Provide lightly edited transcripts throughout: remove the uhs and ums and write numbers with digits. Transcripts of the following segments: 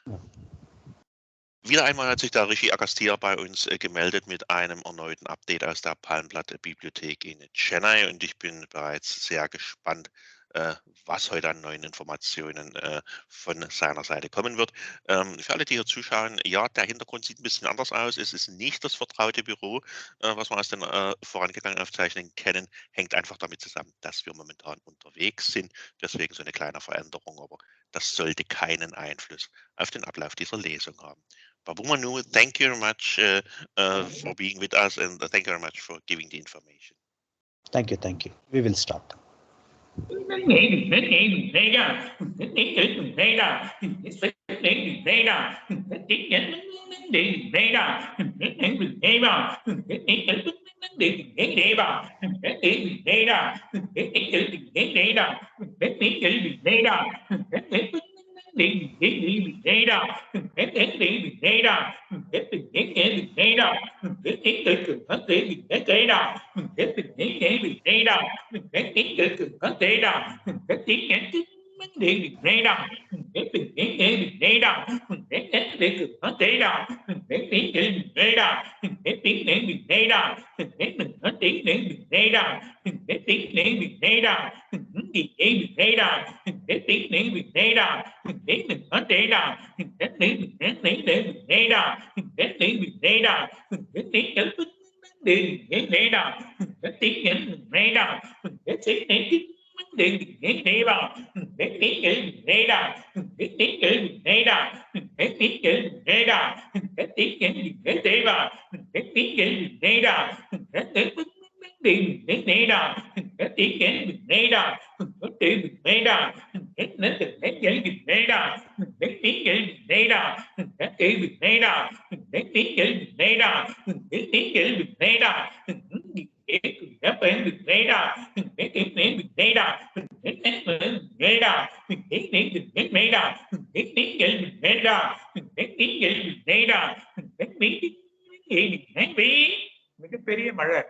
Ja. Wieder einmal hat sich der Rishi Agasthya bei uns gemeldet mit einem erneuten Update aus der Palmblattbibliothek in Chennai und ich bin bereits sehr gespannt, was heute an neuen Informationen von seiner Seite kommen wird. Für alle, die hier zuschauen, ja, der Hintergrund sieht ein bisschen anders aus. Es ist nicht das vertraute Büro, was wir aus den vorangegangenen Aufzeichnungen kennen, hängt einfach damit zusammen, dass wir momentan unterwegs sind. Deswegen so eine kleine Veränderung, aber das sollte keinen Einfluss auf den Ablauf dieser Lesung haben. Babumanu, thank you very much for being with us and thank you very much for giving the information. Thank you, thank you. We will start. மிகப்பெரிய மழை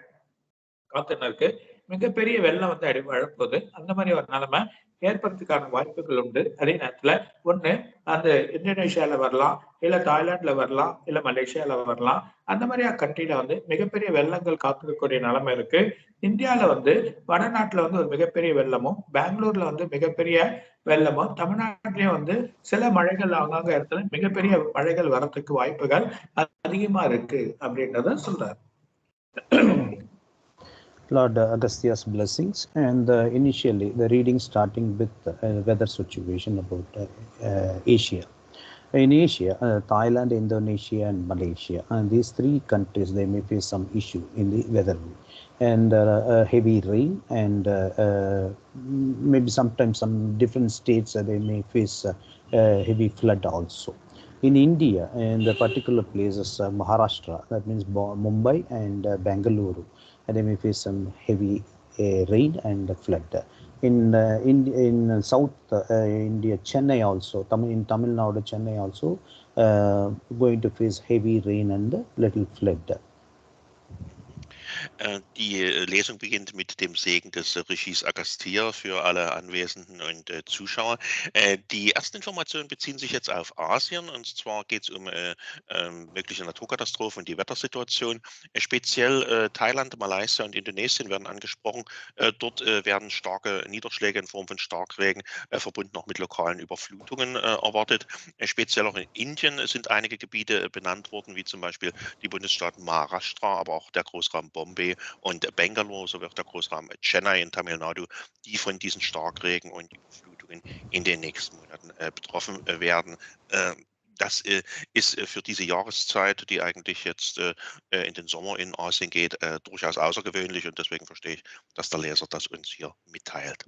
காத்துன்னு இருக்கு. மிகப்பெரிய வெள்ளம் வந்து அழப்போகுது. அந்த மாதிரி ஒரு நிலைமை ஏற்படுறதுக்கான வாய்ப்புகள் உண்டு. அதே நேரத்துல ஒண்ணு அந்த இந்தோனேஷியால வரலாம், இல்ல தாய்லாந்துல வரலாம், இல்ல மலேசியால வரலாம். அந்த மாதிரியா கண்ட்ரில வந்து மிகப்பெரிய வெள்ளங்கள் காத்துக்கக்கூடிய நிலைமை இருக்கு. இந்தியால வந்து வடநாட்டுல வந்து ஒரு மிகப்பெரிய வெள்ளமும், பெங்களூர்ல வந்து மிகப்பெரிய வெள்ளமும், தமிழ்நாட்டிலயும் வந்து சில மழைகள் ஆங்காங்க இடத்துல மிகப்பெரிய மழைகள் வரத்துக்கு வாய்ப்புகள் அதிகமா இருக்கு அப்படின்றத சொல்றாரு. Lord Agastya's blessings, and initially the reading starting with weather situation about Asia. In Asia, Thailand, Indonesia, and Malaysia, and these three countries, they may face some issue in the weather, and heavy rain, and maybe sometimes some different states they may face heavy flood also. In India, in the particular places, Maharashtra, that means Mumbai and Bangalore, they may face some heavy rain and flood. In South India, Chennai also, in Tamil Nadu, Chennai also going to face heavy rain and little flood. Die Lesung beginnt mit dem Segen des Rishis Agasthya für alle Anwesenden und Zuschauer. Die ersten Informationen beziehen sich jetzt auf Asien, und zwar geht es um mögliche Naturkatastrophen und die Wettersituation. Speziell Thailand, Malaysia und Indonesien werden angesprochen. Dort werden starke Niederschläge in Form von Starkregen verbunden auch mit lokalen Überflutungen erwartet. Speziell auch in Indien sind einige Gebiete benannt worden, wie zum Beispiel die Bundesstaaten Maharashtra, aber auch der Großraum Bombay und Bangalore sowie auch der Großraum Chennai in Tamil Nadu, die von diesen Starkregen und Überflutungen in den nächsten Monaten betroffen werden. Das ist für diese Jahreszeit, die eigentlich jetzt in den Sommer in Asien geht, durchaus außergewöhnlich, und deswegen verstehe ich, dass der Leser das uns hier mitteilt.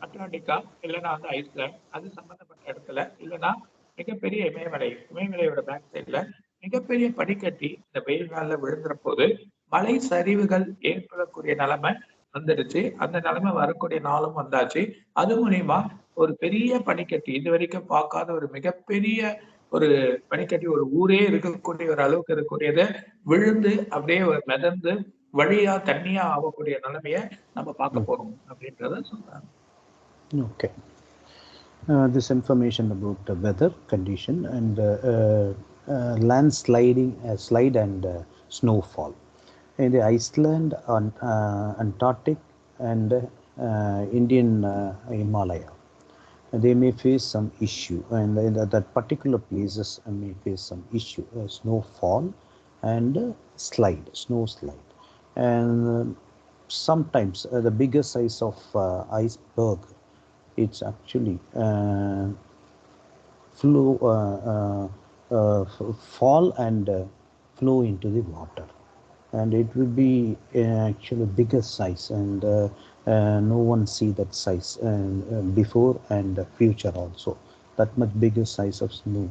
Atlantica இல்லைன்னா வந்து Iceland அது சம்பந்தப்பட்ட இடத்துல இல்லைன்னா மிகப்பெரிய இமயமலையோட back சைட்ல மிகப்பெரிய பனிக்கட்டி இந்த வெயில் நாள்ல விழுந்துற போது மலை சரிவுகள் ஏற்படக்கூடிய நிலைமை வந்துடுச்சு. அந்த நிலைமை வரக்கூடிய நாளும் வந்தாச்சு. அது மூலியமா ஒரு பெரிய பனிக்கட்டி, இது வரைக்கும் பார்க்காத ஒரு மிகப்பெரிய ஒரு பனிக்கட்டி, ஒரு ஊரே இருக்கக்கூடிய ஒரு அளவுக்கு இருக்கக்கூடியதை விழுந்து அப்படியே மிதந்து வழியா தண்ணியா ஆகக்கூடிய நிலைமைய நம்ம பார்க்க போறோம் அப்படின்றத சொல்றாங்க. Okay. This information about the weather condition and landsliding, slide and snowfall in the Iceland, Antarctic and Indian Himalaya. They may face some issue, and in that particular places may face some issue, snowfall and snow slide, and sometimes the biggest size of iceberg, it's actually fall and flow into the water, and it will be actually bigger size, and no one see that size before and future also. That much bigger size of snow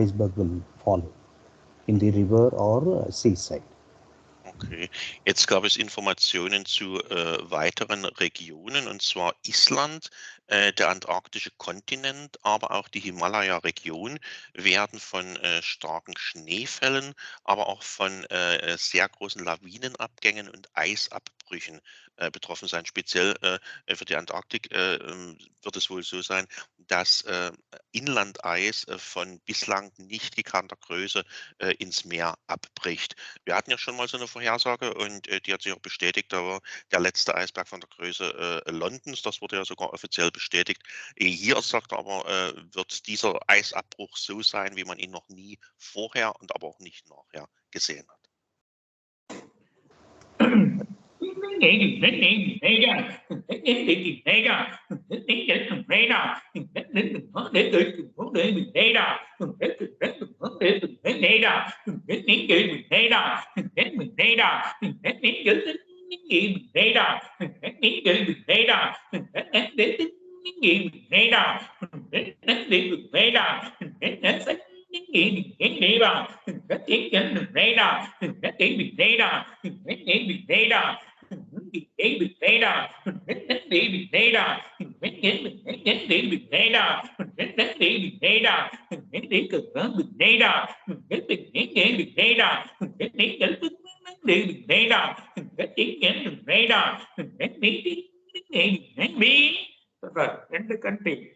iceberg will follow in the river or seaside. Okay, jetzt gab es Informationen zu weiteren Regionen, und zwar Island, der antarktische Kontinent, aber auch die Himalaya-Region werden von starken Schneefällen, aber auch von sehr großen Lawinenabgängen und Eisabbrüchen betroffen sein. Speziell für die Antarktik wird es wohl so sein, dass Inlandeis von bislang nicht gekannter Größe ins Meer abbricht. Wir hatten ja schon mal so eine Vorhersage, und die hat sich auch bestätigt. Da war der letzte Eisberg von der Größe Londons. Das wurde ja sogar offiziell bestätigt. Hier sagt er aber, wird dieser Eisabbruch so sein, wie man ihn noch nie vorher und aber auch nicht nachher gesehen hat.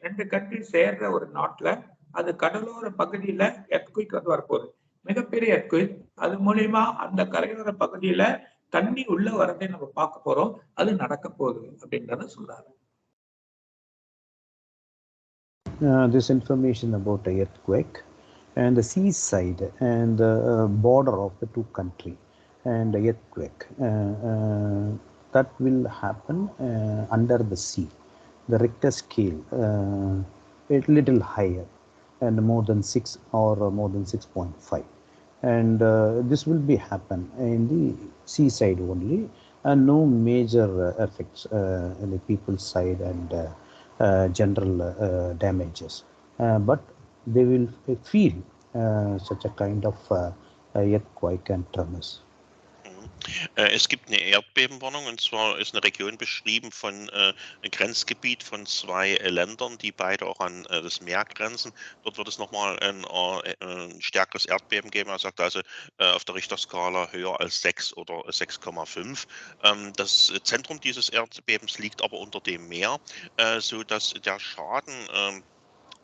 ரெண்டு country சேர்ற ஒரு நாட்டுல அது கடலோர பகுதியில earthquake வந்து வரப்போகுது, மிகப்பெரிய எர்த்குயிக். அது மூலியமா அந்த கரையோர பகுதியில தண்ணி உள்ள வரதை நம்ம பார்க்க போறோம். அது நடக்க போகுது அப்படின்றத சொல்றாங்க. This information about the earthquake and the seaside and the border of the two country and the earthquake that will happen under the sea. The Richter scale a little higher and more than 6 or more than 6.5, and this will be happen in the seaside only, and no major effects in the people's side and general damages, but they will feel such a kind of earthquake and tremors. Es gibt eine Erdbebenwarnung, und zwar ist eine Region beschrieben von einem Grenzgebiet von 2 Ländern, die beide auch an das Meer grenzen. Dort wird es nochmal ein stärkeres Erdbeben geben. Er sagt also auf der Richterskala höher als 6 oder 6,5. Das Zentrum dieses Erdbebens liegt aber unter dem Meer, sodass der Schaden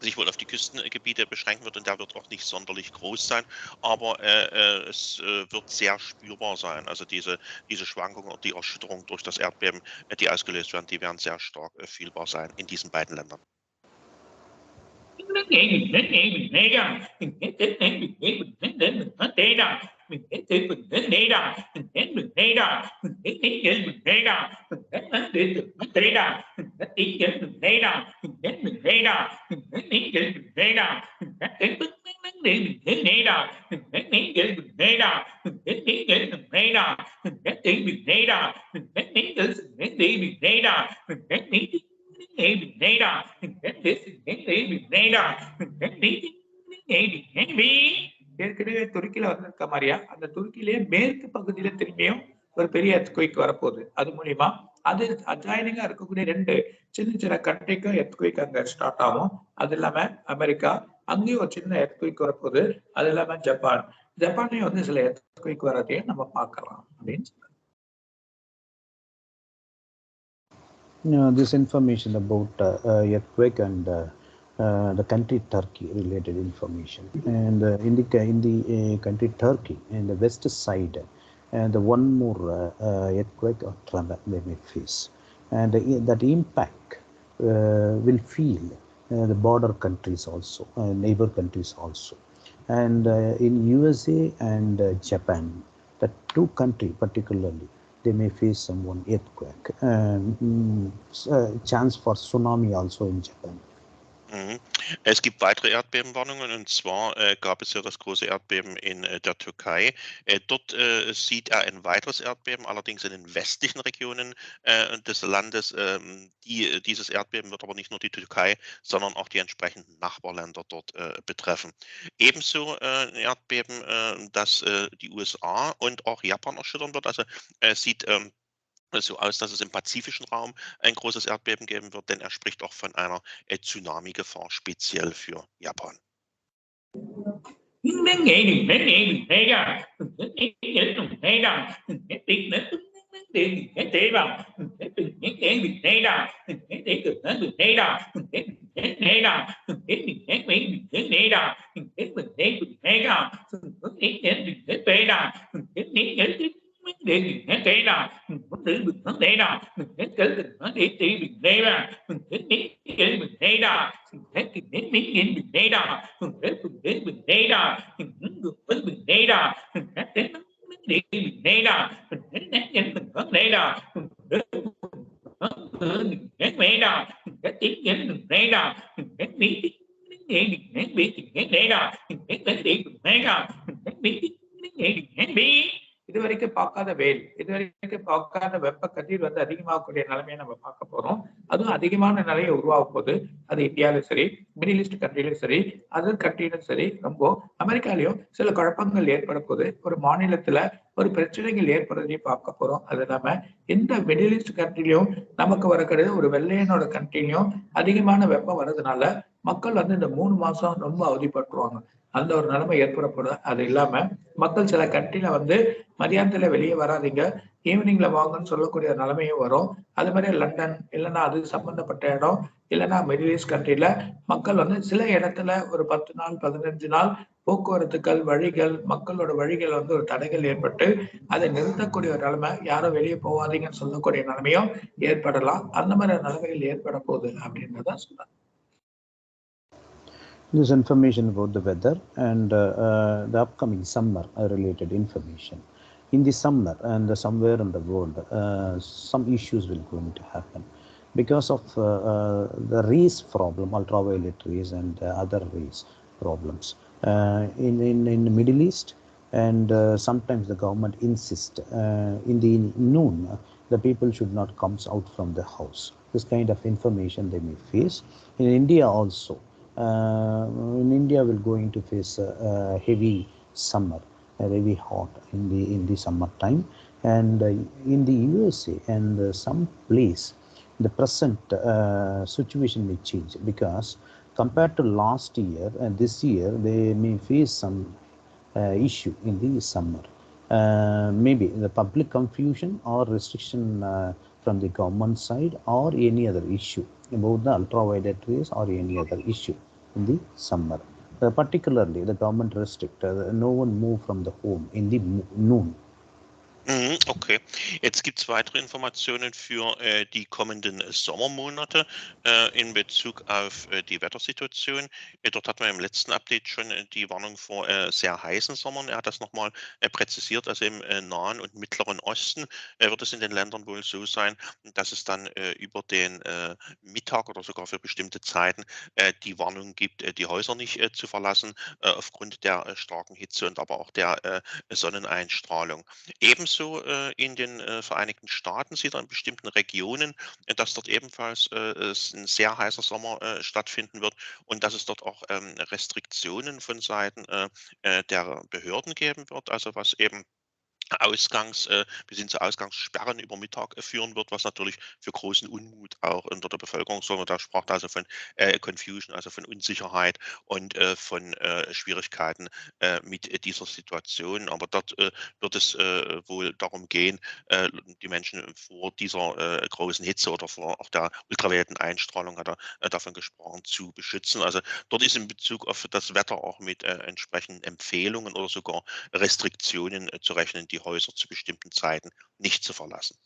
sich wohl auf die Küstengebiete beschränken wird, und der wird auch nicht sonderlich groß sein, aber es wird sehr spürbar sein. Also diese Schwankungen und die Erschütterung durch das Erdbeben, die ausgelöst werden, die werden sehr stark fühlbar sein in diesen beiden Ländern. ஏற்கனவே துருக்கியில வந்திருக்க மாதிரியா அந்த துருக்கியிலேயே மேற்கு பகுதியில திரும்பியும் ஒரு பெரிய earthquake வரப்போகுது. அது மூலியமா அது அட்ஜாயினிங்கா இருக்கக்கூடிய 2 சின்ன சின்ன கண்ட்ரிக்கும் எர்த்குயிக் அங்க ஸ்டார்ட் ஆகும். அது இல்லாம அமெரிக்கா அங்கேயும் ஒரு சின்ன எர்த்குயிக் வரப்போகுது. அது இல்லாம ஜப்பான்லயும் வந்து சில எர்த்குயிக் வரதையும் நம்ம பார்க்கலாம் அப்படின்னு சொல்றாங்க. This information about earthquake and the country Turkey related information, and in the country Turkey in the west side, and one more earthquake or tremor they may face, and that impact will feel the border countries also, neighbor countries also, and in USA and Japan, the 2 countries particularly, they may face some one earthquake, chance for tsunami also in Japan. Es gibt weitere Erdbebenwarnungen, und zwar gab es ja das große Erdbeben in der Türkei. Dort sieht er ein weiteres Erdbeben, allerdings in den westlichen Regionen des Landes. Dieses Erdbeben wird aber nicht nur die Türkei, sondern auch die entsprechenden Nachbarländer dort betreffen. Ebenso ein Erdbeben, das die USA und auch Japan erschüttern wird. Also sieht so aus, dass es im pazifischen Raum ein großes Erdbeben geben wird, denn er spricht auch von einer Tsunami-Gefahr speziell für Japan. இதுவரைக்கும் பார்க்காத வெயில், இதுவரைக்கும் பார்க்காத வெப்ப கதிர் வந்து அதிகமாகக்கூடிய நிலைமையை நம்ம பார்க்க போறோம். அதுவும் அதிகமான நிலையை உருவாக போகுது. அது இந்தியாவிலும் சரி, மிடில் ஈஸ்ட் கண்ட்ரிலும் சரி, அதர் கண்ட்ரிலும் சரி, ரொம்ப அமெரிக்காலையும் சில குழப்பங்கள் ஏற்பட போகுது. ஒரு மாநிலத்துல ஒரு பிரச்சனைகள் ஏற்படுறதையும் பார்க்க போறோம். அது இல்லாம இந்த மிடில் ஈஸ்ட் கண்ட்ரிலையும் நமக்கு வரக்கூடிய ஒரு வெள்ளையனோட கண்ட்ரிலையும் அதிகமான வெப்பம் வர்றதுனால மக்கள் வந்து இந்த 3 மாசம் ரொம்ப அவதிப்பட்டுருவாங்க. அந்த ஒரு நிலைமை ஏற்படப்படும். அது இல்லாம மக்கள் சில கண்ட்ரில வந்து மதியானத்துல வெளியே வராதீங்க, ஈவினிங்ல வாங்கன்னு சொல்லக்கூடிய நிலைமையும் வரும். அது மாதிரி லண்டன் இல்லைன்னா அது சம்பந்தப்பட்ட இடம், இல்லைன்னா மிடில் ஈஸ்ட் கண்ட்ரில மக்கள் வந்து சில இடத்துல ஒரு 10 நாள் 15 நாள் போக்குவரத்துக்கள், வழிகள், மக்களோட வழிகள் வந்து ஒரு தடைகள் ஏற்பட்டு அதை நிறுத்தக்கூடிய ஒரு நிலைமை, யாரும் வெளியே போவாதீங்கன்னு சொல்லக்கூடிய நிலைமையும் ஏற்படலாம். அந்த மாதிரி நிலைமைகள் ஏற்பட போகுது அப்படின்றத சொல்றாங்க. This information about the weather and the upcoming summer related information. In the summer and somewhere in the world, some issues will going to happen because of the rays problem, ultraviolet rays and other rays problems. In the Middle East, and sometimes the government insists in the noon, the people should not come out from the house. This kind of information they may face. In India also, in India we're going to face a heavy summer, heavy hot in the summer time, and in the USA and some place the present situation may change, because compared to last year and this year they may face some issue in the summer. Maybe the public confusion or restriction from the government side, or any other issue about the ultraviolet rays, or any other issue in the summer. Particularly the government restrict no one move from the home in the noon. Okay, jetzt gibt es weitere Informationen für die kommenden Sommermonate in Bezug auf die Wettersituation. Dort hatten wir im letzten Update schon die Warnung vor sehr heißen Sommern. Er hat das nochmal präzisiert. Also im Nahen und Mittleren Osten wird es in den Ländern wohl so sein, dass es dann über den Mittag oder sogar für bestimmte Zeiten die Warnung gibt, die Häuser nicht zu verlassen aufgrund der starken Hitze und aber auch der Sonneneinstrahlung. Ebenso in den Vereinigten Staaten sieht er in bestimmten Regionen, dass dort ebenfalls es ein sehr heißer Sommer stattfinden wird und dass es dort auch Restriktionen von Seiten der Behörden geben wird, also was eben bis hin zu Ausgangssperren über Mittag führen wird, was natürlich für großen Unmut auch unter der Bevölkerung sorgt. Und da sprach er also von Confusion, also von Unsicherheit und von Schwierigkeiten mit dieser Situation. Aber dort wird es wohl darum gehen, die Menschen vor dieser großen Hitze oder vor auch der ultravioletten Einstrahlung, hat er davon gesprochen, zu beschützen. Also dort ist in Bezug auf das Wetter auch mit entsprechenden Empfehlungen oder sogar Restriktionen zu rechnen, die Häuser zu bestimmten Zeiten nicht zu verlassen.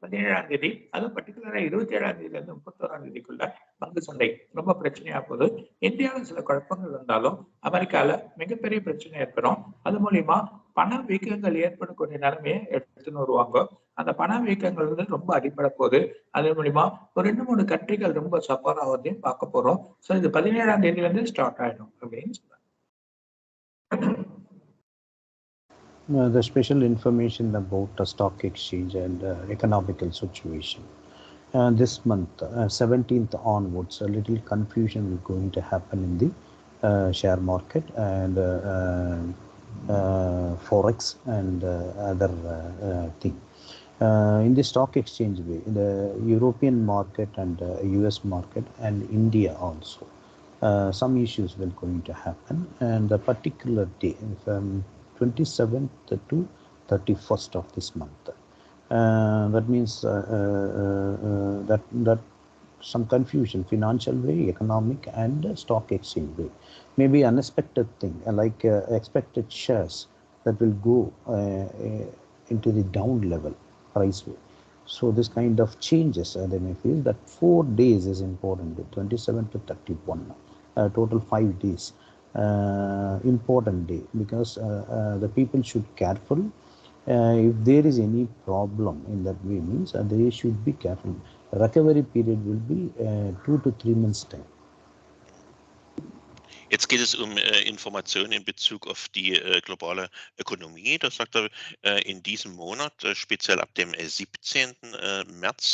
பதினேழாம் தேதி அதுவும் பர்டிகுலரா 27ஆம் தேதியில இருந்து 31ஆம் தேதிக்குள்ள பங்கு சந்தை ரொம்ப பிரச்சனையா போகுது. இந்தியாவில் சில குழப்பங்கள் வந்தாலும் அமெரிக்கால மிகப்பெரிய பிரச்சனை ஏற்படும். அது மூலியமா பண வீக்கங்கள் ஏற்படக்கூடிய நிலைமையை எடுத்துன்னு வருவாங்க. அந்த பண வீக்கங்கள் வந்து ரொம்ப அடிப்படை போகுது. அது மூலியமா ஒரு 2-3 கண்ட்ரிகள் ரொம்ப சஃபர் ஆகுறதையும் பார்க்க போறோம். ஸோ இது 17ஆம் தேதியில இருந்து ஸ்டார்ட் ஆயிடும் அப்படின்னு சொல்றாங்க. The special information about the stock exchange and economical situation. This month, 17th onwards, a little confusion is going to happen in the share market and forex and other thing. In the stock exchange way, the European market and US market and India also, some issues will going to happen, and the particular day from 27th to 31st of this month. That means that some confusion, financial way, economic and stock exchange way. Maybe unexpected thing like expected shares that will go into the down level price way. So this kind of changes they may feel that 4 days is important, 27 to 31, total 5 days. Important day because the people should careful. If there is any problem in that way means they should be careful. Recovery period will be 2 to 3 months time. Jetzt geht es um Informationen in Bezug auf die globale Ökonomie. Das sagt er in diesem Monat, speziell ab dem 17. März,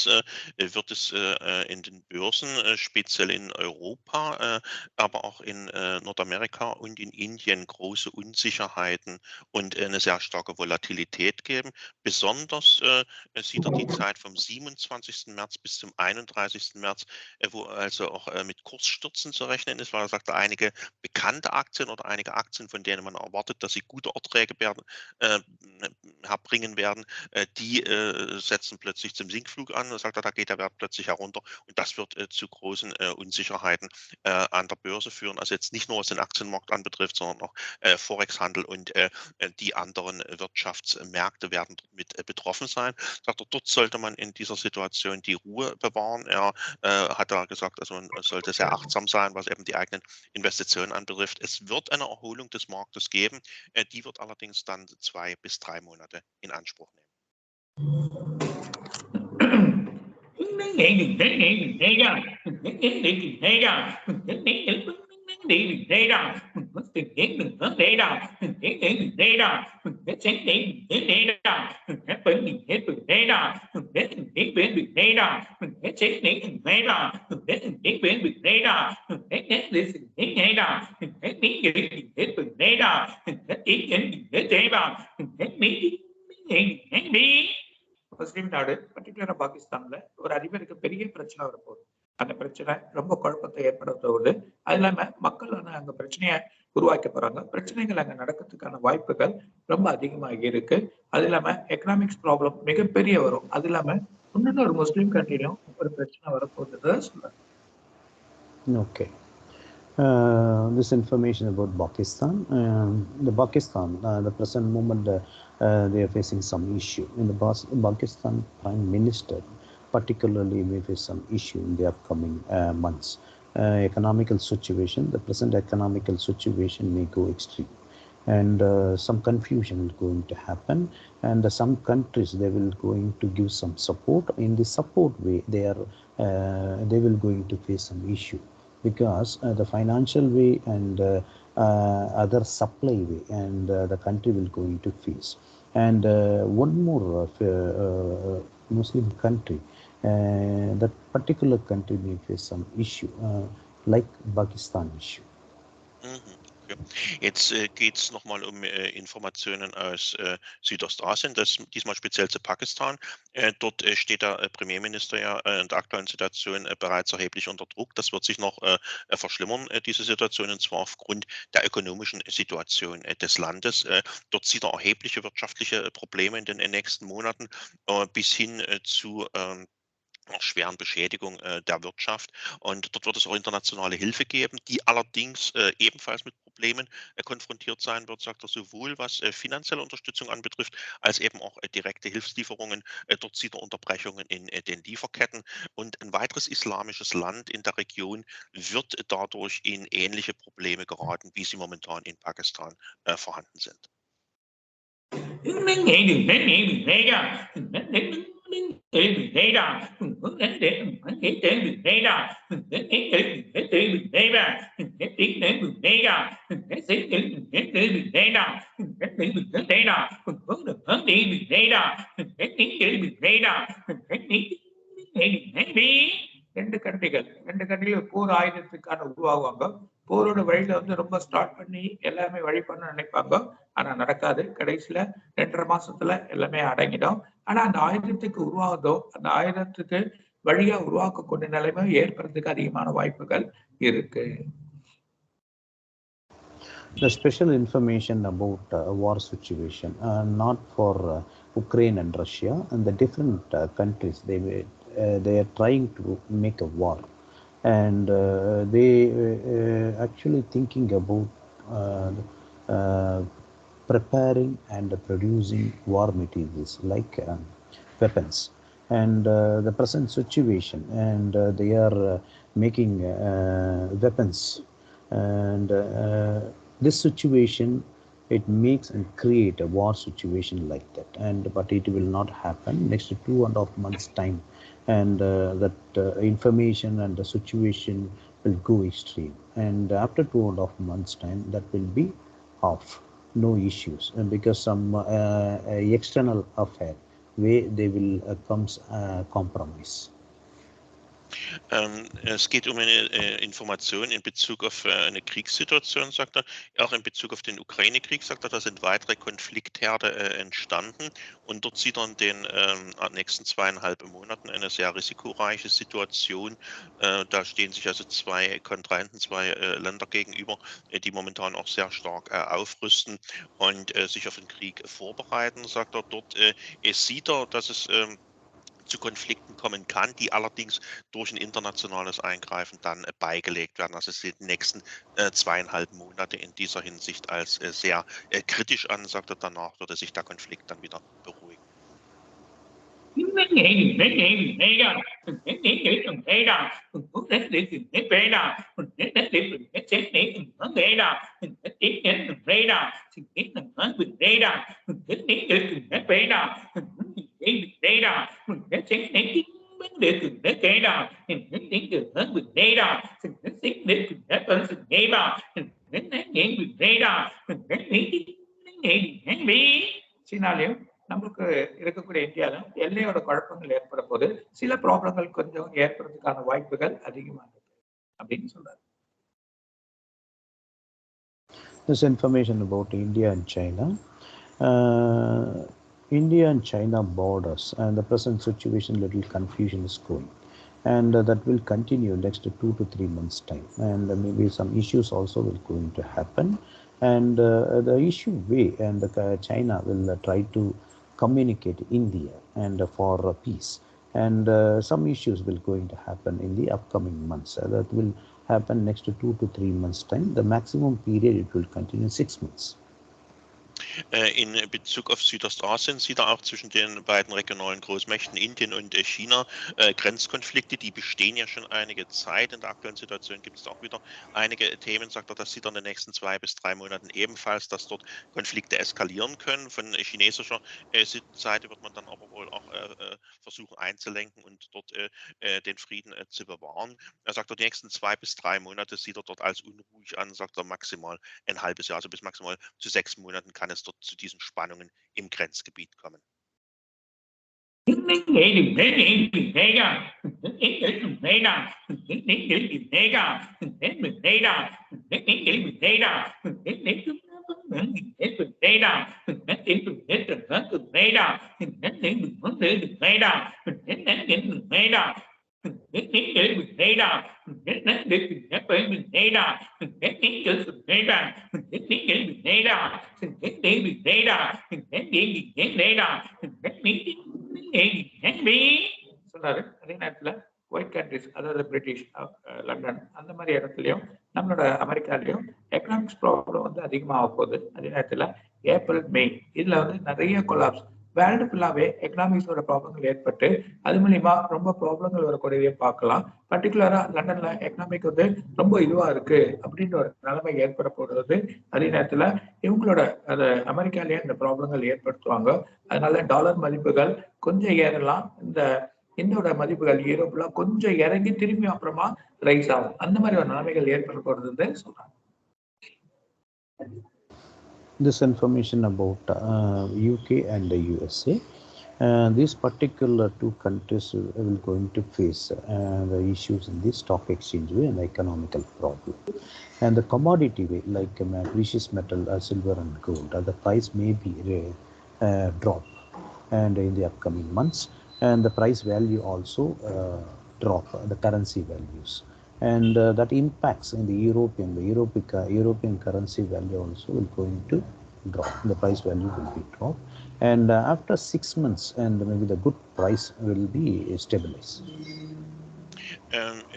wird es in den Börsen, speziell in Europa, aber auch in Nordamerika und in Indien große Unsicherheiten und eine sehr starke Volatilität geben. Besonders sieht er die Zeit vom 27. März bis zum 31. März, wo also auch mit Kursstürzen zu rechnen ist, weil er sagt, einige bekannte Aktien oder einige Aktien, von denen man erwartet, dass sie gute Erträge herbringen werden, die setzen plötzlich zum Sinkflug an. Sagt er, da geht der Wert plötzlich herunter und das wird zu großen Unsicherheiten an der Börse führen. Also jetzt nicht nur was den Aktienmarkt anbetrifft, sondern auch Forex-Handel und die anderen Wirtschaftsmärkte werden mit betroffen sein. Sagt er, dort sollte man in dieser Situation die Ruhe bewahren. Er hat da gesagt, also man sollte sehr achtsam sein, was eben die eigenen Investitionen anbetrifft. Es wird eine Erholung des Marktes geben. Die wird allerdings dann 2 bis 3 Monate in Anspruch nehmen. đi đây đó tình đến đừng hướng đây đó đến đến đây đó đến tránh đến đây đó đến bên mình đến bên đây đó đến bên bên đây đó đến tránh đến đây đó đến bên bên đây đó đến đến đây đó đến bên đây đó đến đây đó đến đi முஸ்லீம் நாடு பர்டிகுலரா பாகிஸ்தான்ல ஒரு அதிபருக்கு பெரிய பிரச்சனை வரப்போகுது. அந்த பிரச்சனை ரொம்ப குழப்பத்தை ஏற்படுத்துவது. அது இல்லாம மக்கள் அங்க பிரச்சனையை உருவாக்க போறாங்க. பிரச்சனைகள் அங்க நடக்கிறதுக்கான வாய்ப்புகள் ரொம்ப அதிகமாக இருக்கு. அது இல்லாம எக்கனாமிக்ஸ் ப்ராப்ளம் மிகப்பெரிய வரும். அது இல்லாம இன்னொரு ஒரு முஸ்லீம் கண்ட்ரிலும் ஒரு பிரச்சனை வரப்போகுது சொல்றாங்க. Okay. This information about Pakistan. The present moment, they are facing some issue. In the Pakistan Prime Minister, particularly, may face some issue in the upcoming months. Economical situation, the present economical situation may go extreme, and some confusion is going to happen. And some countries, they will going to give some support. In the support way, they will going to face some issue. Because the financial way and other supply way and the country will going to face. And one more Muslim country, that particular country may face some issue like Pakistan issue. Okay. Jetzt geht es nochmal Informationen aus Südostasien, diesmal speziell zu Pakistan. Dort steht der Premierminister ja in der aktuellen Situation bereits erheblich unter Druck. Das wird sich noch verschlimmern, diese Situation, und zwar aufgrund der ökonomischen Situation des Landes. Dort sieht er erhebliche wirtschaftliche Probleme in den nächsten Monaten bis hin zu schweren Beschädigung der Wirtschaft, und dort wird es auch internationale Hilfe geben, die allerdings ebenfalls mit Problemen konfrontiert sein wird, sagt er, sowohl was finanzielle Unterstützung anbetrifft, als eben auch direkte Hilfslieferungen. Dort sieht er Unterbrechungen in den Lieferketten, und ein weiteres islamisches Land in der Region wird dadurch in ähnliche Probleme geraten, wie sie momentan in Pakistan vorhanden sind. ரெண்டு கண்ட்ரிகள் போர் ஆயுதத்துக்கான உருவாகுவாங்க. போரோட வழியில ரொம்ப start பண்ணி எல்லாமே வழி பண்ண நினைப்பாங்க. ஆனா நடக்காது. கடைசியில 2.5 மாசத்துல எல்லாமே அடங்கிடும். ஆனா அந்த ஆயுதத்துக்கு உருவாகுதோ, அந்த ஆயுதத்துக்கு வழியா உருவாக்கக்கூடிய நிலைமை ஏற்படுறதுக்கு அதிகமான வாய்ப்புகள் இருக்கு. The special information about war situation, not for Ukraine and Russia, and the different countries, they are trying to make a war, and they actually thinking about preparing and producing war materials like weapons. And the present situation, and they are making weapons, and this situation, it makes and create a war situation like that. And but it will not happen next 2.5 months time, and that information and the situation will go extreme, and after 2.5 months time, that will be off, no issues, and because some external affair way they will comes compromise. Es geht um eine Information in Bezug auf eine Kriegssituation, sagt er. Auch in Bezug auf den Ukraine-Krieg, sagt er, da sind weitere Konfliktherde entstanden. Und dort sieht er in den nächsten 2,5 Monaten eine sehr risikoreiche Situation. Da stehen sich also zwei Kontrahenten, zwei Länder gegenüber, die momentan auch sehr stark aufrüsten und sich auf den Krieg vorbereiten, sagt er. Dort sieht er, dass es zu Konflikten kommen kann, die allerdings durch ein internationales Eingreifen dann beigelegt werden. Also es sind die nächsten 2,5 Monate in dieser Hinsicht als sehr kritisch an, sagt er. Danach würde sich der Konflikt dann wieder beruhigen. சீனாலையும் நமக்கு இருக்கக்கூடிய இந்தியாவிலும் எல்லையோட குழப்பங்கள் ஏற்பட போது சில ப்ராப்ளங்கள் கொஞ்சம் ஏற்படுறதுக்கான வாய்ப்புகள் அதிகமாக இருக்கு அப்படின்னு சொல்றாரு. This information about India and China. India and China borders and the present situation, little confusion is going, and that will continue next 2 to 3 months time, and maybe some issues also will going to happen, and the issue way, and China will try to communicate India and for peace, and some issues will going to happen in the upcoming months. That will happen next 2 to 3 months time. The maximum period it will continue 6 months. In Bezug auf Südostasien sieht er auch zwischen den beiden regionalen Großmächten Indien und China Grenzkonflikte, die bestehen ja schon einige Zeit. In der aktuellen Situation gibt es auch wieder einige Themen, sagt er, das sieht er in den nächsten 2 bis 3 Monaten ebenfalls, dass dort Konflikte eskalieren können. Von chinesischer Seite wird man dann aber wohl auch versuchen einzulenken und dort den Frieden zu bewahren. Er sagt, die nächsten 2 bis 3 Monate sieht er dort als unruhig an, sagt er maximal ein halbes Jahr, also bis maximal zu 6 Monaten kann es dort zu diesen Spannungen im Grenzgebiet kommen. சொல்றாரு. அதே நேரத்துல white countries, அதாவது British, London, அந்த மாதிரி இடத்துலயும் நம்மளோட அமெரிக்காலையும் economics problem வந்து அதிகமாக போகுது. அதே நேரத்துல ஏப்ரல், மே இதுல வந்து நிறைய கொலாப்ஸ் வேர்ல்டு ஃபுல்லாவே எக்கனாமிக்ஸோட ப்ராப்ளங்கள் ஏற்பட்டு அது மூலியமா ரொம்ப ப்ராப்ளங்கள் வரக்கூடியவே பார்க்கலாம். பர்டிகுலரா லண்டன்ல எக்கனாமிக் வந்து ரொம்ப இதுவா இருக்கு அப்படின்ற ஒரு நிலைமை ஏற்பட போடுறது. அதே நேரத்துல இவங்களோட அமெரிக்காலேயே இந்த ப்ராப்ளங்கள் ஏற்படுத்துவாங்க. அதனால டாலர் மதிப்புகள் கொஞ்சம் ஏறலாம், இந்த மதிப்புகள் யூரோப்லாம் கொஞ்சம் இறங்கி திரும்பி அப்புறமா ரைஸ் ஆகும். அந்த மாதிரி ஒரு நிலைமைகள் ஏற்பட போடுறது சொல்றாங்க. This information about UK and the USA. These particular 2 countries will going to face the issues in the stock exchange way and the economical problem. And the commodity way, like precious metal, silver and gold, the price may be drop and in the upcoming months, and the price value also drop, the currency values. And that impacts in the European currency value also will going to drop. The price value will be drop, and after 6 months, and maybe the good price will be stabilized.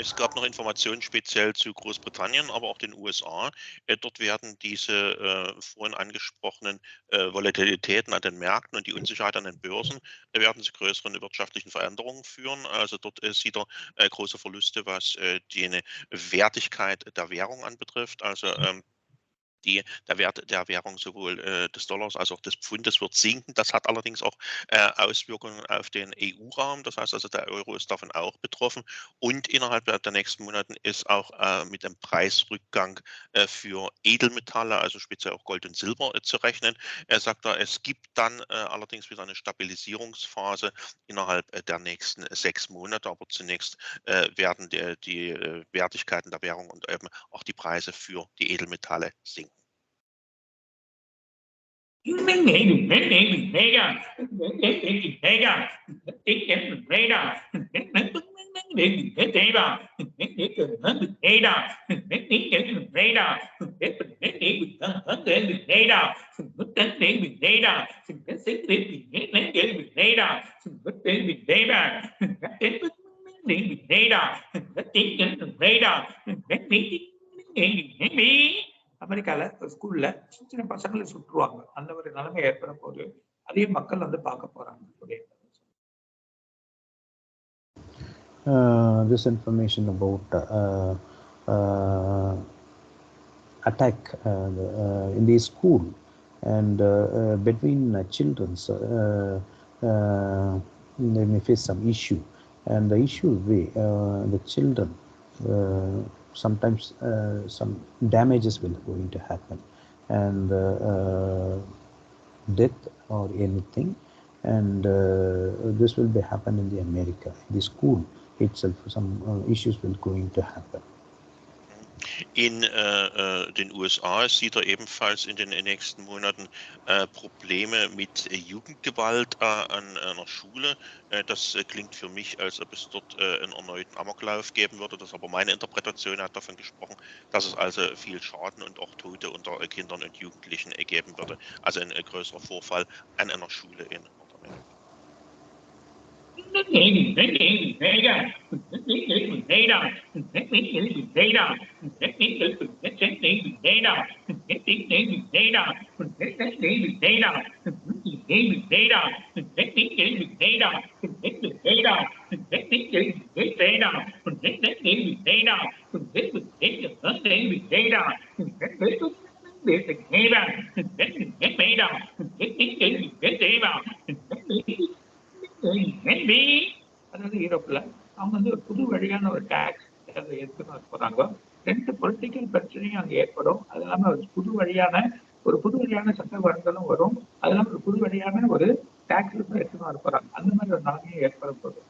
Es gab noch Informationen speziell zu Großbritannien, aber auch den USA. Dort werden diese vorhin angesprochenen Volatilitäten an den Märkten und die Unsicherheit an den Börsen werden zu größeren wirtschaftlichen Veränderungen führen. Also dort sieht er große Verluste, was die Wertigkeit der Währung anbetrifft. Also der Wert der Währung sowohl des Dollars als auch des Pfundes wird sinken. Das hat allerdings auch Auswirkungen auf den EU-Raum. Das heißt also, der Euro ist davon auch betroffen. Und innerhalb der nächsten Monaten ist auch mit dem Preisrückgang für Edelmetalle, also speziell auch Gold und Silber, zu rechnen. Er sagt da, es gibt dann allerdings wieder eine Stabilisierungsphase innerhalb der nächsten 6 Monate. Aber zunächst werden die Wertigkeiten der Währung und eben auch die Preise für die Edelmetalle sinken. அமெரிக்கால ஸ்கூல்ல சின்ன பசங்களை சுற்றுவாங்க. அந்த ஒரு நிலைமை ஏற்பட போது அதையும் மக்கள் வந்து பார்க்க போறாங்க. This information about attack in the school and between children, they may face some issue, and the issue way the children sometimes some damages will going to happen, and death or anything, and this will be happen in the America, the school itself. Some issues will going to happen. In den USA sieht er ebenfalls in den nächsten Monaten Probleme mit Jugendgewalt an einer Schule. Das klingt für mich, als ob es dort einen erneuten Amoklauf geben würde. Das ist aber meine Interpretation. Er hat davon gesprochen, dass es also viel Schaden und auch Tote unter Kindern und Jugendlichen geben würde. Also ein größerer Vorfall an einer Schule in Nordamerika. அதாவது யூரோப்ல அவங்க வந்து ஒரு புது வழியான ஒரு tax எடுத்துன்னு வர போறாங்க. 2 பொலிட்டிக்கல் பிரச்சனையும் அங்க ஏற்படும். அது இல்லாம ஒரு புது வழியான சட்ட வழங்கலும் வரும். அது இல்லாம ஒரு புது வழியான ஒரு டாக்ஸ் எடுத்துன்னு வர போறாங்க. அந்த மாதிரி ஒரு நிலைமையும் ஏற்பட போகுது.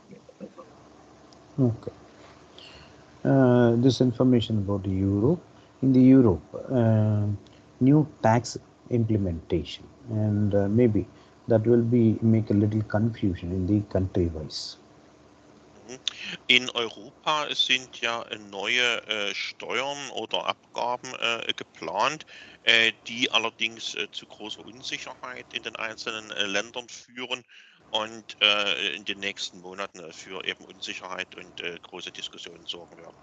Okay. This information about Europe. In the Europe, new tax implementation, and maybe that will be make a little confusion in the country wise. In Europa sind ja neue Steuern oder Abgaben geplant, die allerdings zu großer Unsicherheit in den einzelnen Ländern führen und in den nächsten Monaten für eben Unsicherheit und große Diskussionen sorgen werden.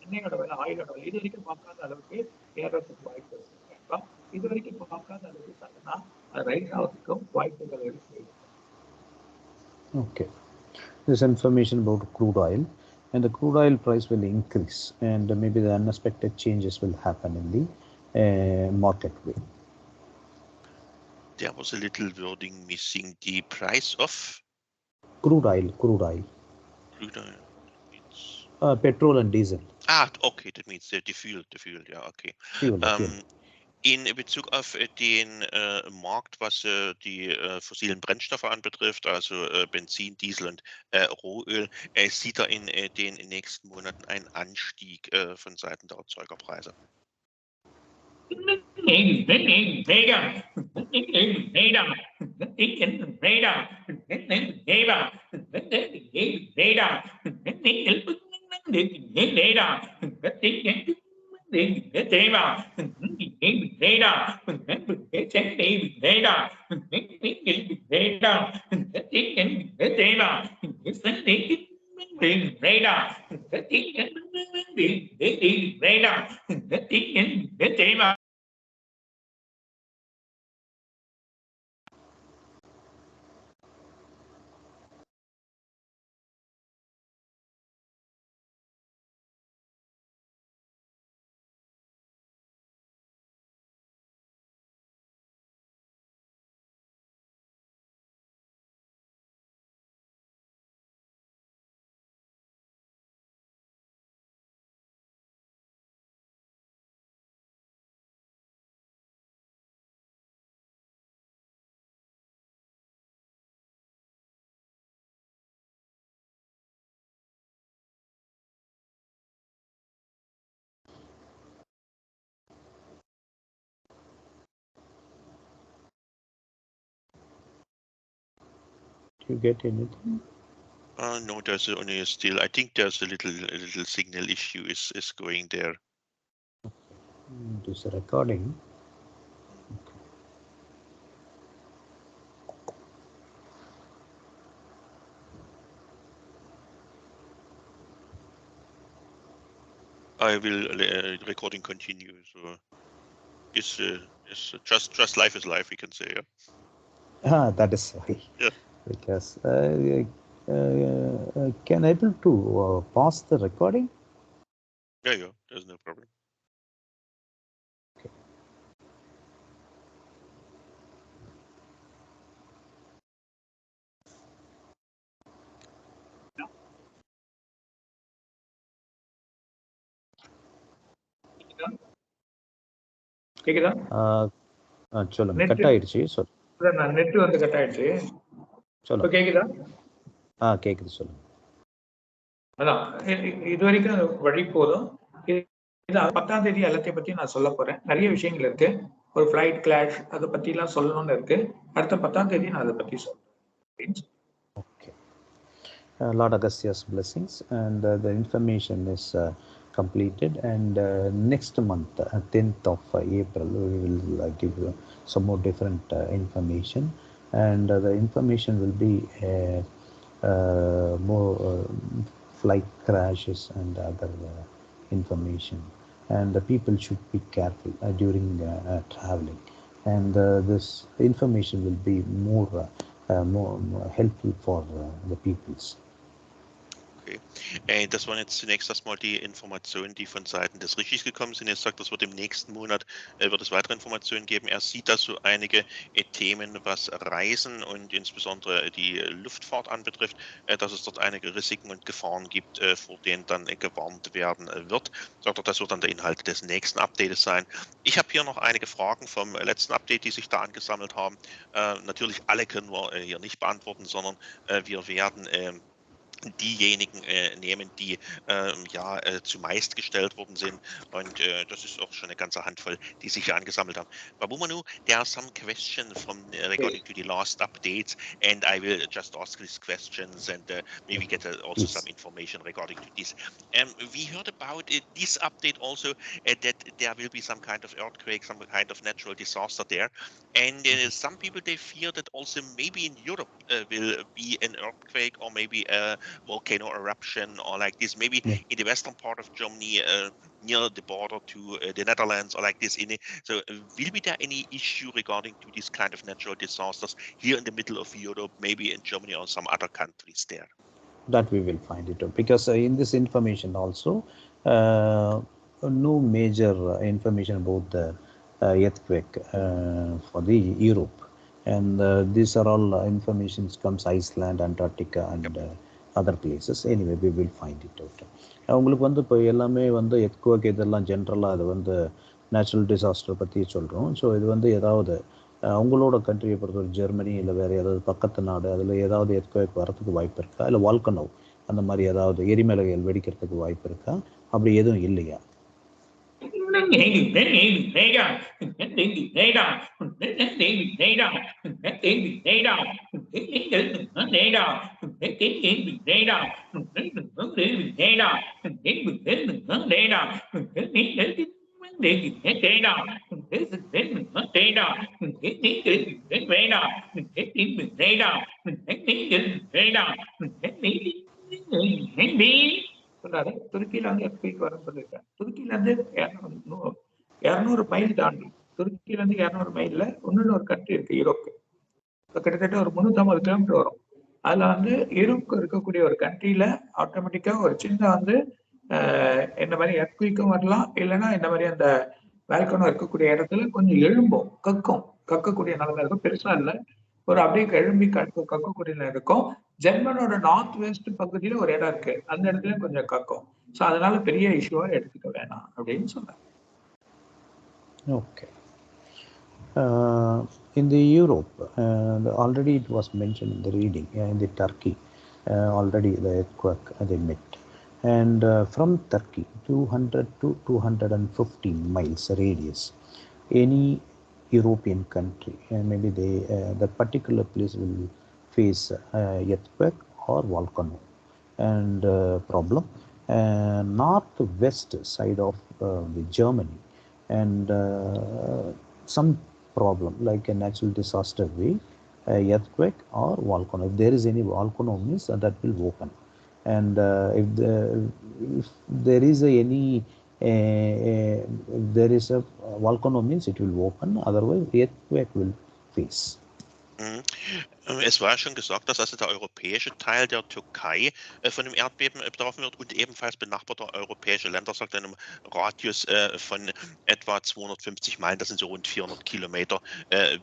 எண்ணெயோட விலை ஆயிலோட விலை இது வரைக்கும் பார்க்காத அளவுக்கு ஏறதுக்கு வாய்ப்பு இருக்கு. இது வரைக்கும் பார்க்காத அளவுக்கு சடனா ரைஸ் ஆகிறதுக்கும் வாய்ப்புகள் இருக்கு. Okay, this information about crude oil, and the crude oil price will increase, and maybe the unexpected changes will happen in the market way. There was a little wording missing. The price of Crude oil. Crude oil. Petrol and diesel. Okay, that means the fuel. Ja, okay. Fuel. In Bezug auf den Markt, was die fossilen Brennstoffe anbetrifft, also Benzin, Diesel und Rohöl, sieht er in den nächsten Monaten einen Anstieg von Seiten der Erzeugerpreise. You get anything? No, there's only still. I think there's a little signal issue is going there. It is a recording. I will recording continue. So it's just life is life, we can say. Yeah. That is why. Yeah. Because can I able to pause the recording? Yeah. There's no problem. Okay. கேக்குதா? சொல்லுங்க. Net cut ஆயிடுச்சு. Net வந்து cut ஆயிடுச்சு. இப்போ சொல்லுங்க. கேக்குதா? கேக்குது, சொல்லுங்க. அதான் இது வரைக்கும் வழி போதும். இது 10ஆம் தேதி எல்லாத்தையும் பத்தி நான் சொல்ல போறேன். நிறைய விஷயங்கள் இருக்கு. ஒரு ஃபிளைட் கிளாஷ் அதை பத்தி எல்லாம் சொல்லணும்னு இருக்கு. அடுத்த 10ஆம் தேதி நான் அதை பத்தி சொல்றேன். Okay. Lord Agastya's blessings, and the information is completed, and next month, 10th of April, we will give some more different information, and the information will be more flight crashes and other information, and the people should be careful during traveling, and this information will be more helpful for the peoples. Okay. Das waren jetzt zunächst erstmal die Informationen, die von Seiten des Rischis gekommen sind. Er sagt, das wird im nächsten Monat wird es weitere Informationen geben. Er sieht da so einige Themen, was Reisen und insbesondere die Luftfahrt anbetrifft, dass es dort einige Risiken und Gefahren gibt, vor denen dann gewarnt werden wird. Sagt er, das wird dann der Inhalt des nächsten Updates sein. Ich habe hier noch einige Fragen vom letzten Update, die sich da angesammelt haben. Natürlich alle können wir hier nicht beantworten, sondern wir werden diejenigen nehmen, die zumeist gestellt worden sind, und das ist auch schon eine ganze Handvoll, die sich hier angesammelt haben. Babumanu, there are some questions from regarding to the last updates, and I will just ask these questions and maybe get also some information regarding to this. We heard about this update also that there will be some kind of earthquake, some kind of natural disaster there, and some people, they fear that also maybe in Europe will be an earthquake or maybe a volcano eruption or like this, maybe in the western part of Germany near the border to the Netherlands or like this. So will be there any issue regarding to this kind of natural disasters here in the middle of Europe, maybe in Germany or some other countries there? That we will find it out, because in this information also no major information about the earthquake for the Europe, and these are all informations comes Iceland, Antarctica, and other places. Anyway, we will find it out. உங்களுக்கு வந்து இப்போ எல்லாமே வந்து earthquake இதெல்லாம் ஜென்ரலாக அது வந்து natural disaster பற்றி சொல்கிறோம். ஸோ இது வந்து ஏதாவது அவங்களோட கண்ட்ரியை பொறுத்தவரை ஜெர்மனி இல்லை வேறு ஏதாவது பக்கத்து நாடு அதில் ஏதாவது எர்த்குவேக் வரத்துக்கு வாய்ப்பு இருக்கா, இல்லை வால்கனோ அந்த மாதிரி ஏதாவது எரிமலைகள் வெடிக்கிறதுக்கு வாய்ப்பு இருக்கா, அப்படி எதுவும் இல்லையா? சொல்றாரு. துருக்கியில வந்து எர்த்குவேக் வரும் சொல்லியிருக்காரு. துருக்கியில இருந்து 200 மைல் தாண்டி, துருக்கியில இருந்து 200 மைல்ல இன்னொரு ஒரு கண்ட்ரி இருக்கு யூரோப். கிட்டத்தட்ட ஒரு 350 கிலோமீட்டர் வரும். அதுல வந்து யூரோப்க்கு இருக்கக்கூடிய ஒரு கண்ட்ரியில ஆட்டோமேட்டிக்கா ஒரு சின்ன வந்து இந்த மாதிரி எர்த்குவேக்கும் வரலாம், இல்லைன்னா இந்த மாதிரி அந்த வேல்கனோ இருக்கக்கூடிய இடத்துல கொஞ்சம் எழும்பும், கக்கக்கூடிய நிலைமை இருக்கும். பெருசா இல்லை, ஒரு அப்படியே எழும்பி கக்கக்கூடிய இருக்கும். ஜெர்மனோட நார்த் வெஸ்ட் பகுதியில ஒரு இடம் இருக்கு, அந்த இடத்துல கொஞ்சம் கக்கும். ஸோ அதனால பெரிய இஷ்யூவா எடுத்துக்க வேணாம் அப்படின்னு சொன்னாங்க. Okay. In the Europe, already it was mentioned in the reading, in the Turkey, already the earthquake they met. And from Turkey, 200 to 250 miles radius, any European country, maybe the particular place will face earthquake or volcano. And problem, northwest side of the Germany, and some problem like a natural disaster way, earthquake or volcano. If there is any volcano means that will open, and if there is any if there is a volcano means it will open, otherwise earthquake will face. Mhm. Es war ja schon gesagt, dass also der europäische Teil der Türkei von dem Erdbeben betroffen wird und ebenfalls benachbarte europäische Länder, sagt er, in einem Radius von etwa 250 Meilen, das sind so rund 400 Kilometer,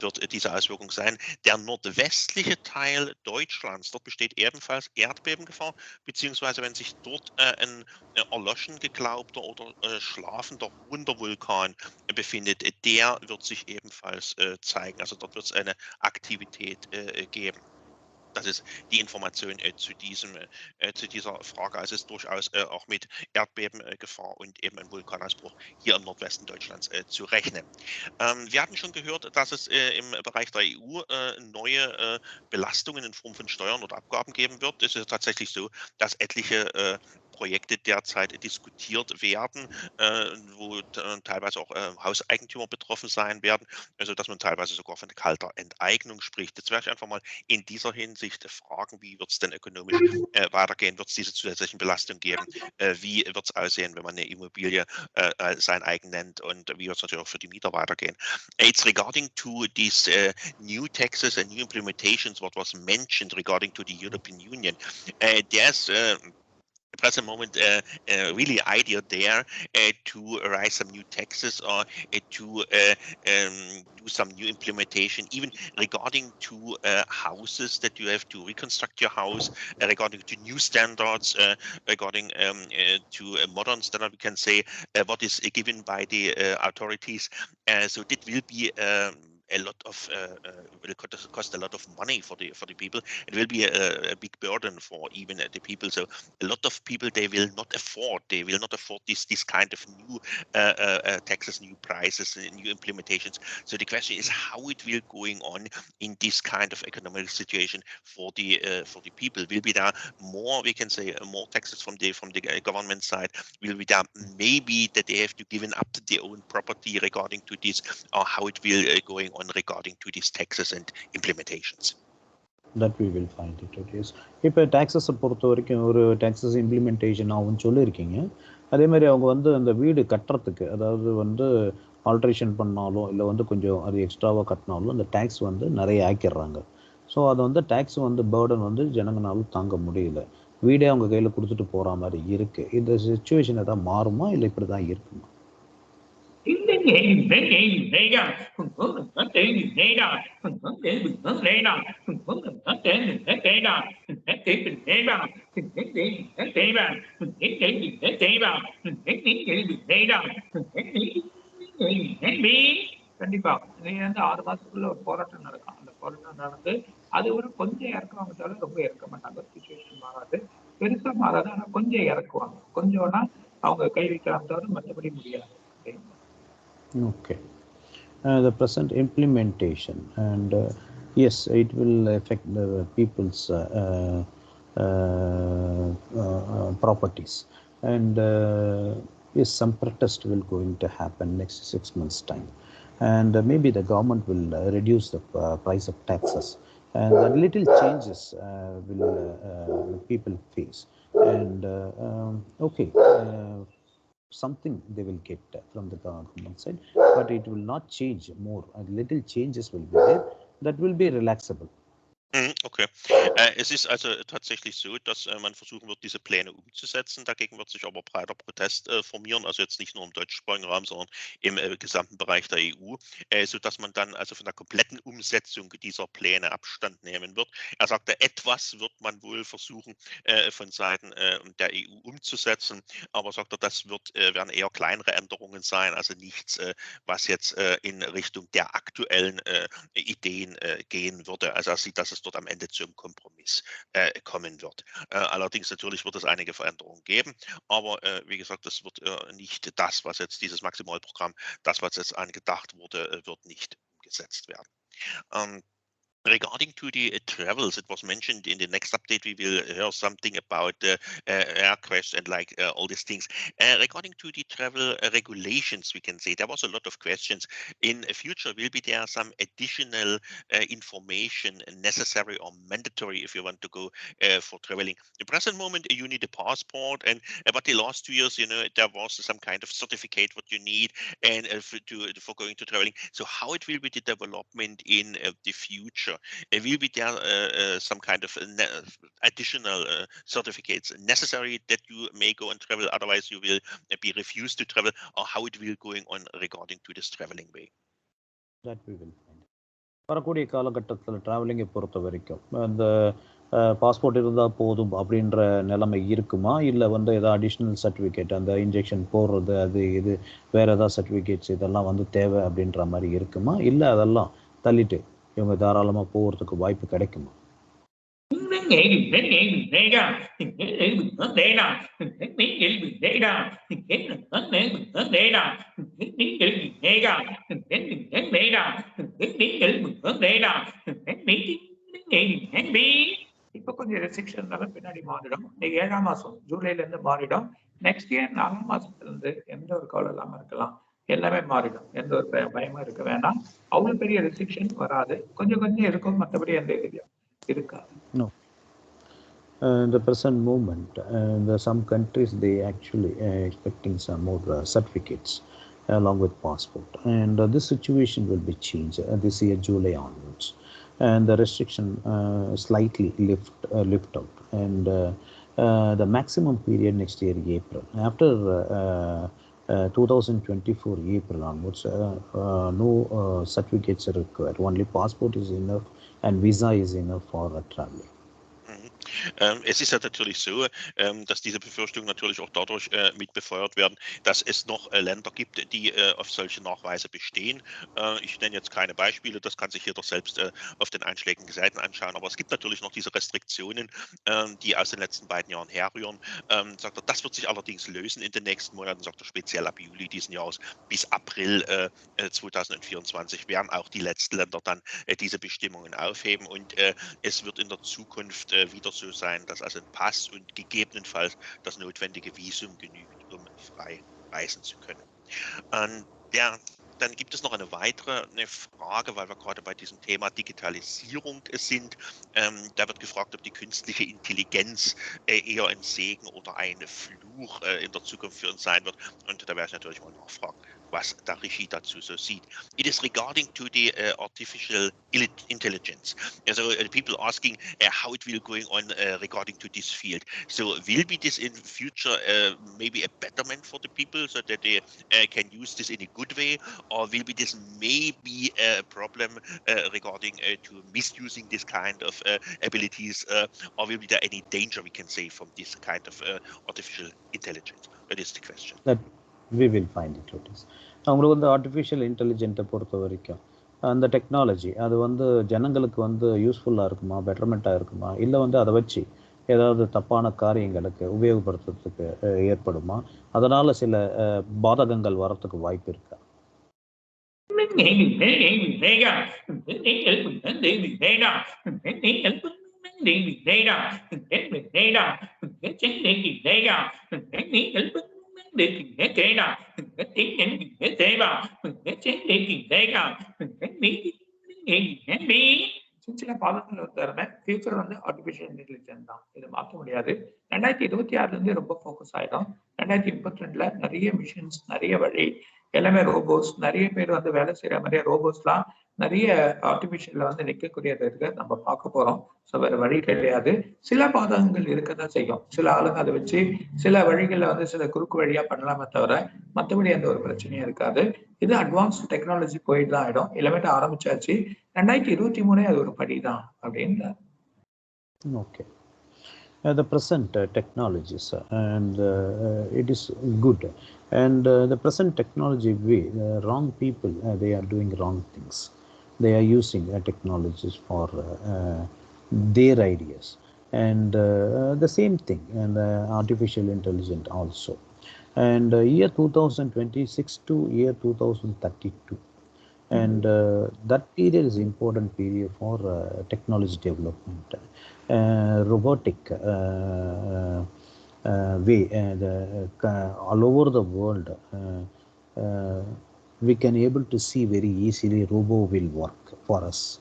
wird diese Auswirkung sein. Der nordwestliche Teil Deutschlands, dort besteht ebenfalls Erdbebengefahr, beziehungsweise wenn sich dort ein erloschen geglaubter oder schlafender, ruhender Vulkan befindet, der wird sich ebenfalls zeigen. Also dort wird es eine Aktivität geben. Das ist die Information zu dieser Frage. Also es ist durchaus auch mit Erdbebengefahr und eben einem Vulkanausbruch hier im Nordwesten Deutschlands zu rechnen. Wir hatten schon gehört, dass es im Bereich der EU neue Belastungen in Form von Steuern oder Abgaben geben wird. Es ist tatsächlich so, dass etliche Projekte derzeit diskutiert werden, wo teilweise auch Hauseigentümer betroffen sein werden, also dass man teilweise sogar von kalter Enteignung spricht. Jetzt werde ich einfach mal in dieser Hinsicht fragen, wie wird es denn ökonomisch weitergehen? Wird es diese zusätzlichen Belastungen geben? Wie wird es aussehen, wenn man eine Immobilie sein eigen nennt? Und wie wird es natürlich auch für die Mieter weitergehen? It's regarding to these new taxes and new implementations, what was mentioned regarding to the European Union. There's present moment really idea there to rise some new taxes or to do some new implementation, even regarding to houses that you have to reconstruct your house, regarding to new standards, regarding to a modern standard, we can say what is given by the authorities. So that will be a lot of will cost a lot of money for the people. It will be a big burden for even the people. So a lot of people they will not afford this kind of new taxes, new prices, new implementations. So the question is how it will going on in this kind of economic situation for the people. Will be there more, we can say, more taxes from the government side? Will be there maybe that they have to give up their own property regarding to this, or how it will going on regarding to these taxes and implementations? That we will find it. Okay. இப்போ டேக்ஸஸை பொறுத்த வரைக்கும் ஒரு taxes implementation ஆகும்னு சொல்லியிருக்கீங்க. அதே மாதிரி அவங்க வந்து அந்த வீடு கட்டுறதுக்கு, அதாவது வந்து ஆல்ட்ரேஷன் பண்ணாலும் இல்லை வந்து கொஞ்சம் அது எக்ஸ்ட்ராவாக கட்டினாலும் அந்த டேக்ஸ் வந்து நிறைய ஆக்கிடுறாங்க. ஸோ அது வந்து டேக்ஸ் வந்து பேர்டன் வந்து ஜனங்களாலும் தாங்க முடியல. வீடே அவங்க கையில் கொடுத்துட்டு போகிற மாதிரி இருக்குது. இந்த சுச்சுவேஷன் எதாவது மாறுமா இல்லை இப்படி தான் இருக்குமா? கண்டிப்பா நீங்க வந்து 6 மாசத்துக்குள்ள ஒரு போராட்டம் நடக்கும். அந்த போராட்டம் நடந்து அது ஒரு கொஞ்சம் இறக்குவாங்க தவிர ரொம்ப இறக்க மாட்டாங்க. சிச்சுவேஷன் மாறாது, பெருசா மாறாது. ஆனா கொஞ்சம் இறக்குவாங்க. கொஞ்சம்னா அவங்க கை வைக்கலாம் தவிர மற்றபடி முடியாது. Okay. The present implementation, and yes, it will affect the people's properties, and yes, some protest will going to happen next 6 months time, and maybe the government will reduce the price of taxes, and the little changes will people face, and okay. Something they will get from the government side, but it will not change more. Little changes will be there that will be relaxable. Okay. Es ist also tatsächlich so, dass man versuchen wird, diese Pläne umzusetzen. Dagegen wird sich aber breiter Protest formieren, also jetzt nicht nur im deutschsprachigen Raum, sondern im gesamten Bereich der EU, sodass man dann also von der kompletten Umsetzung dieser Pläne Abstand nehmen wird. Er sagte, etwas wird man wohl versuchen von Seiten der EU umzusetzen, aber sagt er, das werden eher kleinere Änderungen sein, also nichts, was jetzt in Richtung der aktuellen Ideen gehen würde. Also er sieht, dass es dort am Ende zum Kompromiss kommen wird. Allerdings natürlich wird es einige Veränderungen geben, aber wie gesagt, das wird nicht das, was jetzt dieses Maximalprogramm, das, was jetzt angedacht wurde, wird nicht umgesetzt werden. Regarding to the travels, it was mentioned in the next update, we will hear something about the air crash and like all these things. Regarding to the travel regulations, we can say there was a lot of questions. In future, will be there some additional information necessary or mandatory if you want to go for traveling? The present moment, you need a passport, and but the last 2 years, there was some kind of certificate what you need and for going to traveling. So how it will be the development in the future? Will be there some kind of additional certificates necessary that you may go and travel, otherwise you will be refused to travel, or how it will going on regarding to this traveling way? That we will find. வரக்கூடிய காலகட்டத்தில் ட்ராவலிங்கை பொறுத்த வரைக்கும் அந்த passport இருந்தால் போதும் அப்படின்ற நிலைமை இருக்குமா, இல்லை வந்து ஏதாவது அடிஷ்னல் சர்டிஃபிகேட் அந்த இன்ஜெக்ஷன் போடுறது அது இது வேறு ஏதாவது சர்டிஃபிகேட்ஸ் இதெல்லாம் வந்து தேவை அப்படின்ற மாதிரி இருக்குமா, இல்லை அதெல்லாம் தள்ளிட்டு இவங்க தாராளமாக போகிறதுக்கு வாய்ப்பு கிடைக்குமா? இப்ப கொஞ்சம் ரெஸ்ட்ரிக்ஷன் பின்னாடி மாறிடும். 7ஆம் மாசம் ஜூலைல இருந்து மாறிடும். நெக்ஸ்ட் இயர் 4ஆம் மாசத்துல இருந்து எந்த ஒரு கவலை இல்லாம இருக்கலாம். எல்லாமே மாறிடும். எந்த ஒரு பயமும் இருக்க வேண்டாம். அவ்வளவு பெரிய ரெஸ்ட்ரிக்ஷன் வராது. கொஞ்சம் இருக்கும், மற்றபடி எந்த இதுலயும் இருக்காது. No. In the present moment, some countries they actually expecting some more certificates along with passport, and this situation will be changed this year July onwards, and the restriction slightly lift out, and the maximum period next year April. After 2024 April onwards, no certificates are required. Only passport is enough and visa is enough for traveling. Es ist ja natürlich so, dass diese Befürchtungen natürlich auch dadurch mit befeuert werden, dass es noch Länder gibt, die auf solche Nachweise bestehen. Ich nenne jetzt keine Beispiele, das kann sich jeder selbst auf den einschlägigen Seiten anschauen, aber es gibt natürlich noch diese Restriktionen, die aus den letzten beiden Jahren herrühren. Sagt er, das wird sich allerdings lösen in den nächsten Monaten, sagt er, speziell ab Juli diesen Jahres bis April 2024 werden auch die letzten Länder dann diese Bestimmungen aufheben, und es wird in der Zukunft wieder so sein, dass also ein Pass und gegebenenfalls das notwendige Visum genügt, um frei reisen zu können. Dann gibt es noch eine weitere Frage, weil wir gerade bei diesem Thema Digitalisierung sind. Da wird gefragt, ob die künstliche Intelligenz eher ein Segen oder ein Fluch in der Zukunft für uns sein wird. Und da werde ich natürlich mal nachfragen, was der Rishi dazu so sieht. It is regarding to the artificial intelligence. So people asking how it will going on regarding to this field. So will be this in future maybe a betterment for the people so that they can use this in a good way, or will be this maybe a problem regarding to misusing this kind of abilities, or will be there any danger we can say from this kind of artificial intelligence? That is the question. That we will find it what is. அவங்களுக்கு வந்து artificial இன்டெலிஜென்ட்டை பொறுத்த வரைக்கும் அந்த technology அது வந்து ஜனங்களுக்கு வந்து யூஸ்ஃபுல்லாக இருக்குமா, பெட்டர்மெண்ட்டாக இருக்குமா, இல்லை வந்து அதை வச்சு ஏதாவது தப்பான காரியங்களுக்கு உபயோகப்படுத்துறதுக்கு ஏற்படுமா, அதனால் சில பாதகங்கள் வரத்துக்கு வாய்ப்பு இருக்கா? சில பாதங்கள் ஃபியூச்சர் வந்து ஆர்டிபிஷியல் இன்டெலிஜென்ஸ் தான், இது மாற்ற முடியாது. 2026 இருந்து ரொம்ப ஃபோக்கஸ் ஆயிடும். 2032 நிறைய மிஷின்ஸ், நிறைய வழி, எல்லாமே ரோபோஸ், நிறைய பேர் வந்து வேலை செய்யற மாதிரியே ரோபோஸ்லாம் நிறைய ஆர்டிபிஷியல்ல வந்து நிற்கக்கூடியது இருக்கு, நம்ம பார்க்க போறோம். ஸோ வேற வழி கிடையாது. சில பாதகங்கள் இருக்கதான் செய்யும். சில ஆளுங்க அதை வச்சு சில வழிகளில் வந்து சில குறுக்கு வழியா பண்ணலாமே தவிர மற்றபடி எந்த ஒரு பிரச்சனையும் இருக்காது. இது அட்வான்ஸ் டெக்னாலஜி போயிட்டு தான் ஆயிடும். எல்லாமே ஆரம்பிச்சாச்சு. 2023 அது ஒரு படிதான் அப்படின்னு. Okay. The present technologies and it is good, and the present technology way wrong people they are doing wrong things. They are using technologies for their ideas, and the same thing and artificial intelligence also. And year 2026 to year 2032, And that period is important period for technology development. Robotic way, all over the world, we can able to see very easily robo will work for us,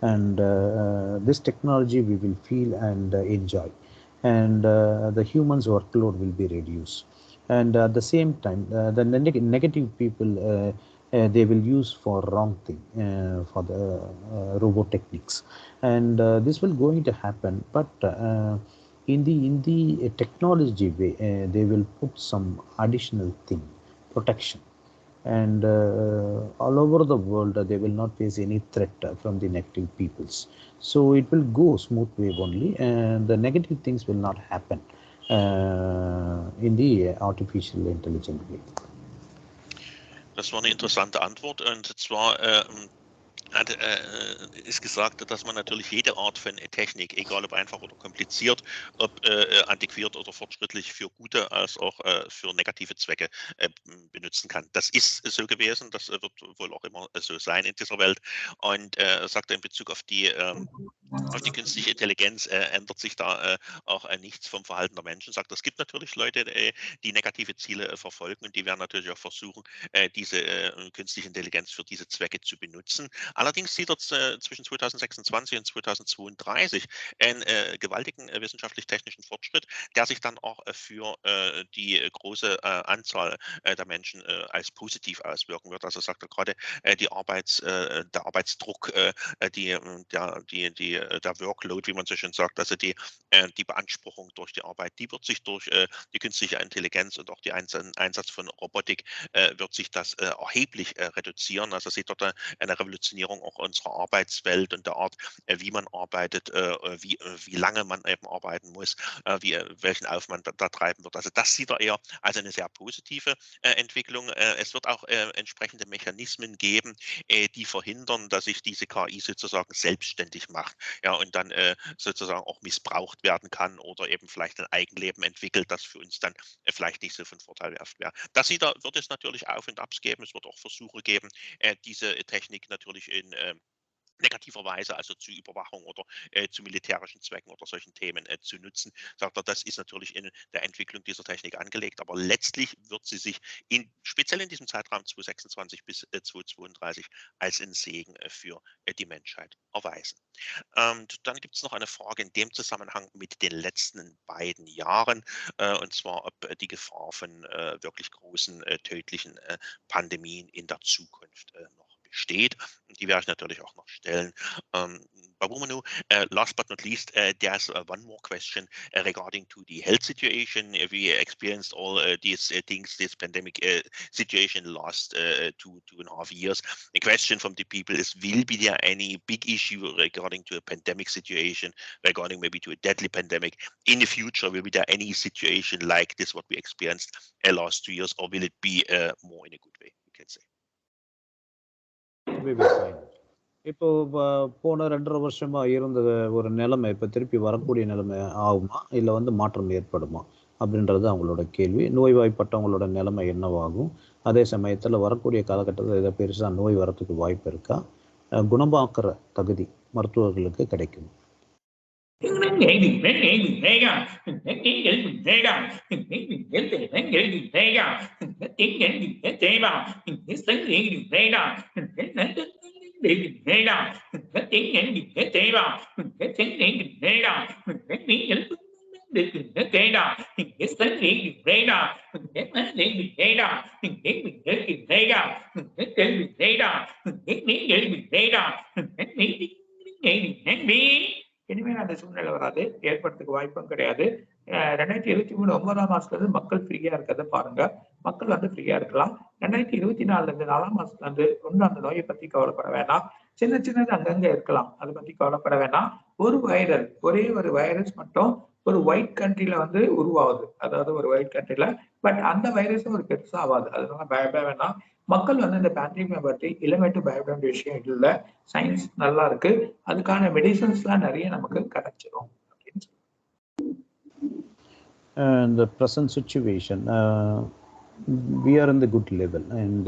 and this technology we will feel and enjoy, and the humans workload will be reduced, and at the same time the negative people they will use for wrong thing, for the robot techniques, and this will going to happen, but in the technology way they will put some additional thing, protection, and all over the world they will not face any threat from the negative peoples, so it will go smooth way only, and the negative things will not happen in the artificial intelligent way. Das war eine interessante Antwort, und zwar ist gesagt, dass man natürlich jede Art von Technik, egal ob einfach oder kompliziert, ob antiquiert oder fortschrittlich, für gute als auch für negative Zwecke benutzen kann. Das ist so gewesen, das wird wohl auch immer so sein in dieser Welt, und sagt er in Bezug auf die künstliche Intelligenz ändert sich da auch nichts vom Verhalten der Menschen. Sagt, es gibt natürlich Leute, die negative Ziele verfolgen, und die werden natürlich auch versuchen, diese künstliche Intelligenz für diese Zwecke zu benutzen. Allerdings sieht er zwischen 2026 und 2032 einen gewaltigen wissenschaftlich-technischen Fortschritt, der sich dann auch für die große Anzahl der Menschen als positiv auswirken wird. Also sagt er gerade, der Arbeitsdruck, der Workload, wie man so schön sagt, also die Beanspruchung durch die Arbeit, die wird sich durch die künstliche Intelligenz und auch den Einsatz von Robotik wird sich das erheblich reduzieren. Also sieht dort eine Revolutionierung auch unserer Arbeitswelt und der Art, wie man arbeitet, wie lange man eben arbeiten muss, welchen Aufwand da treiben wird. Also das sieht er eher als eine sehr positive Entwicklung. Es wird auch entsprechende Mechanismen geben, die verhindern, dass sich diese KI sozusagen selbstständig macht, ja, und dann sozusagen auch missbraucht werden kann oder eben vielleicht ein Eigenleben entwickelt, das für uns dann vielleicht nicht so von Vorteil wäre. Das wird es natürlich Auf und Abs geben. Es wird auch Versuche geben, diese Technik natürlich in negativer Weise, also zu Überwachung oder zu militärischen Zwecken oder solchen Themen zu nutzen. Sagt er, das ist natürlich in der Entwicklung dieser Technik angelegt, aber letztlich wird sie sich speziell in diesem Zeitraum 2026 bis 2032 als ein Segen für die Menschheit erweisen. Und dann gibt es noch eine Frage in dem Zusammenhang mit den letzten beiden Jahren, und zwar, ob die Gefahr von wirklich großen tödlichen Pandemien in der Zukunft noch besteht. Die werde ich natürlich auch noch stellen. Babumanu, last but not least, there's one more question regarding to the health situation. We experienced all these things, this pandemic situation last 2.5 years. The question from the people is, will be there any big issue regarding to a pandemic situation, regarding maybe to a deadly pandemic in the future? Will be there any situation like this, what we experienced last 2 years, or will it be more in a good way, we can say? இப்போ போன 2.5 வருஷமா இருந்த ஒரு நிலைமை இப்போ திருப்பி வரக்கூடிய நிலைமை ஆகுமா, இல்லை மாற்றம் ஏற்படுமா அப்படின்றது அவங்களோட கேள்வி. நோய்வாய்ப்பட்டவங்களோட நிலைமை என்னவாகும், அதே சமயத்தில் வரக்கூடிய காலகட்டத்தில் இதை பெருசாக நோய் வரத்துக்கு வாய்ப்பு இருக்கா, குணமாக்குற தகுதி மருத்துவர்களுக்கு கிடைக்கும்? இனிமேல் அந்த சூழ்நிலை வராது, ஏற்படுறதுக்கு வாய்ப்பும் கிடையாது. 2023 9ஆம் மாசத்துல இருந்து மக்கள் ஃப்ரீயா இருக்கிறத பாருங்க. மக்கள் ஃப்ரீயா இருக்கலாம். 2024 இருந்து 4ஆம் மாசத்துல இருந்து ஒன்றும் அந்த நோயை பத்தி கவலைப்பட வேண்டாம். சின்னது அங்கங்க இருக்கலாம், அதை பத்தி கவலைப்பட வேண்டாம். ஒரே ஒரு வைரஸ் மட்டும் ஒரு ஒயிட் கண்ட்ரில உருவாகுது, அதாவது ஒரு ஒயிட் கண்ட்ரில, பட் அந்த வைரஸும் ஒரு பெருசா ஆகாது. அதனால பயப்பட வேண்டாம். மக்கள் இந்த பேண்டமிக்கை பத்தி இளமேட்டு பயப்பட வேண்டிய விஷயம் இல்லை. சயின்ஸ் நல்லா இருக்கு, அதுக்கான மெடிசன்ஸ்லாம் நிறைய நமக்கு கிடைச்சிடும். And the present situation, we are in the good level, and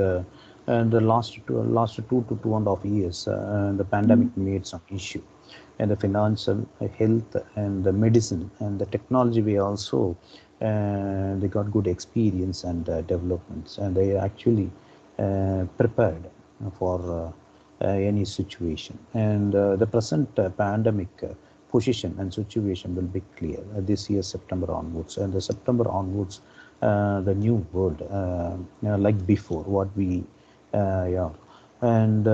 And the last 2 to 2.5 years, the pandemic made some issue, and the financial, health, and the medicine and the technology. We also they got good experience and developments, and they actually prepared for any situation. And the present pandemic position and situation will be clear this year September onwards, and the September onwards the new world like before what we yeah. And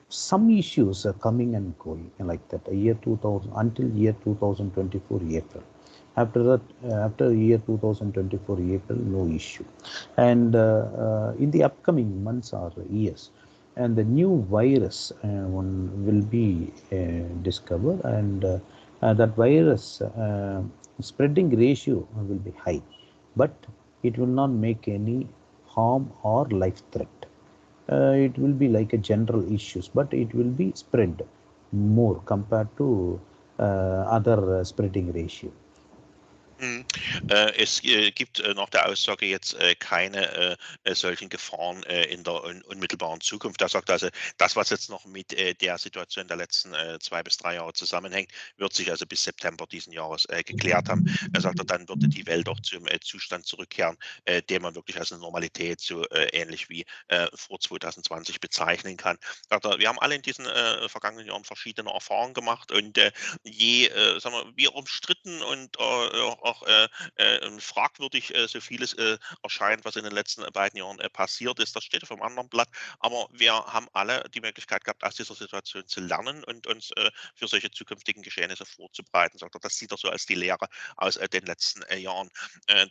some issues are coming and going like that. Year 2000 until year 2024 April. After that, after year 2024 April, no issue. And in the upcoming months or years, and the new virus one will be discovered, and that virus spreading ratio will be high, but it will not make any harm or life threat. It will be like a general issues, but it will be spread more compared to other spreading ratio. Es gibt nach der Aussage jetzt keine solchen Gefahren in der unmittelbaren Zukunft. Er sagt also, das, was jetzt noch mit der Situation der letzten 2 bis 3 Jahre zusammenhängt, wird sich also bis September diesen Jahres geklärt haben. Er sagt, dann würde die Welt auch zum Zustand zurückkehren, den man wirklich als eine Normalität so ähnlich wie vor 2020 bezeichnen kann. Sagt er, wir haben alle in diesen vergangenen Jahren verschiedene Erfahrungen gemacht, und je sagen wir, wie umstritten und auch fragwürdig so vieles erscheint, was in den letzten beiden Jahren passiert ist. Das steht auf einem anderen Blatt. Aber wir haben alle die Möglichkeit gehabt, aus dieser Situation zu lernen und uns für solche zukünftigen Geschehnisse vorzubereiten. Sagt er, das sieht er so als die Lehre aus den letzten Jahren,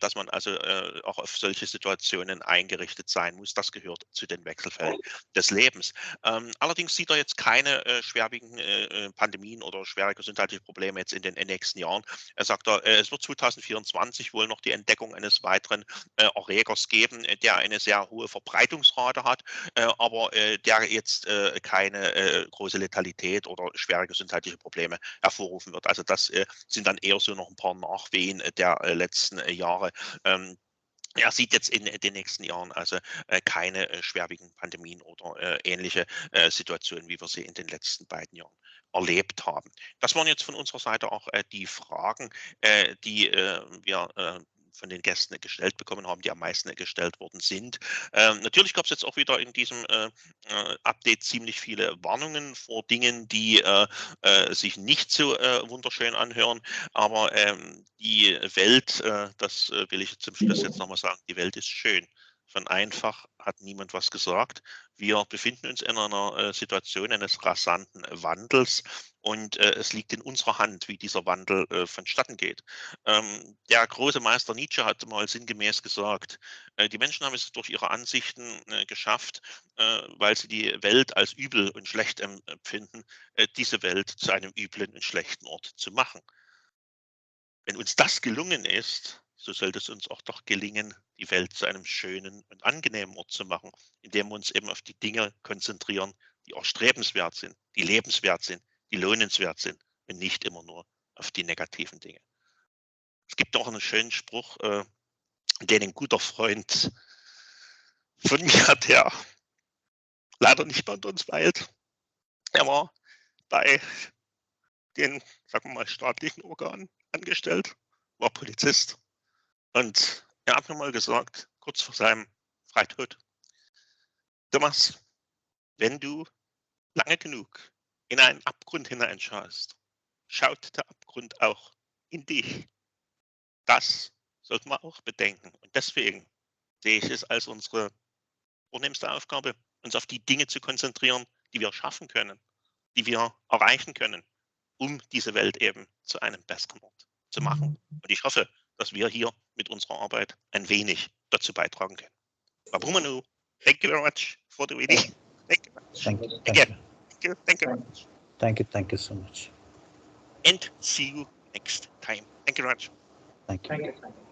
dass man also auch auf solche Situationen eingerichtet sein muss. Das gehört zu den Wechselfällen des Lebens. Allerdings sieht er jetzt keine schwerwiegenden Pandemien oder schwere gesundheitliche Probleme jetzt in den nächsten Jahren. Er sagt, es wird 2024 wohl noch die Entdeckung eines weiteren Erregers geben, der eine sehr hohe Verbreitungsrate hat, aber der jetzt keine große Letalität oder schwere gesundheitliche Probleme hervorrufen wird. Also das sind dann eher so noch ein paar Nachwehen der letzten Jahre. Er sieht jetzt in den nächsten Jahren also keine schwerwiegenden Pandemien oder ähnliche Situationen, wie wir sie in den letzten beiden Jahren erlebt haben. Das waren jetzt von unserer Seite auch die Fragen, die wir von den Gästen gestellt bekommen haben, die am meisten gestellt worden sind. Natürlich gab es jetzt auch wieder in diesem Update ziemlich viele Warnungen vor Dingen, die sich nicht so wunderschön anhören, aber die Welt, das will ich zum Schluss jetzt nochmal sagen, die Welt ist schön. Von einfach hat niemand was gesagt. Wir befinden uns in einer Situation eines rasanten Wandels, und es liegt in unserer Hand, wie dieser Wandel vonstatten geht. Der große Meister Nietzsche hat mal sinngemäß gesagt, die Menschen haben es durch ihre Ansichten geschafft, weil sie die Welt als übel und schlecht empfinden, diese Welt zu einem üblen und schlechten Ort zu machen. Wenn uns das gelungen ist, so sollte es uns auch doch gelingen, die Welt zu einem schönen und angenehmen Ort zu machen, indem wir uns eben auf die Dinge konzentrieren, die auch strebenswert sind, die lebenswert sind, die lohnenswert sind, und nicht immer nur auf die negativen Dinge. Es gibt auch einen schönen Spruch, den ein guter Freund von mir, der leider nicht mehr unter uns weilt, er war bei den, sagen wir mal, staatlichen Organen angestellt, war Polizist, und er hat mir mal gesagt, kurz vor seinem Freitod: Thomas, wenn du lange genug in einen Abgrund hineinschaust, schaut der Abgrund auch in dich. Das sollte man auch bedenken. Und deswegen sehe ich es als unsere vornehmste Aufgabe, uns auf die Dinge zu konzentrieren, die wir schaffen können, die wir erreichen können, um diese Welt eben zu einem besseren Ort zu machen. Und ich hoffe, dass wir hier mit unserer Arbeit ein wenig dazu beitragen können. Babu, thank you very much for the reading. Thank you very much. Thank you. Again, thank you very much. Thank you so much. And see you next time. Thank you very much. Thank you. Thank you.